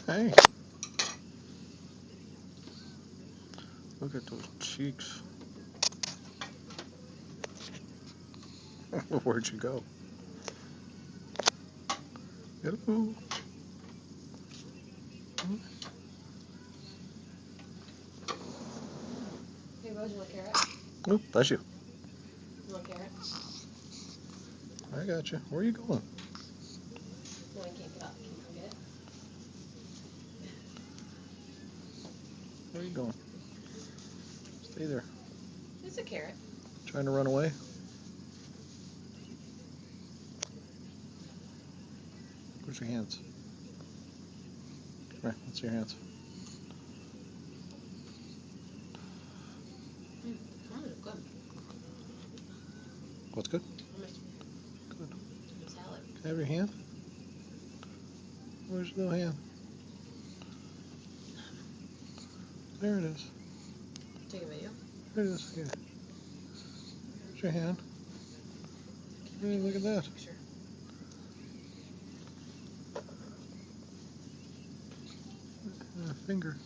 Hey, look at those cheeks. Where'd you go? Hello. Hey, Rose, you want a carrot? Oh, bless you. You want a carrot? I got you. Where are you going? No, I can't get up. Can you come get it? Where are you going? Stay there. It's a carrot. Trying to run away? Where's your hands? Come here, let's see your hands. Good. What's good? Almost Good. salad. Can I have your hand? Where's the hand? There it is. Take a video. There it is. Here. Here's your hand. Hey, look at that. Picture. Finger.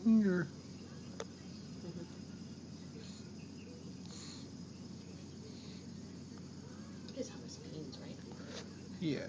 Finger. It is hummus and beans, right? Yeah.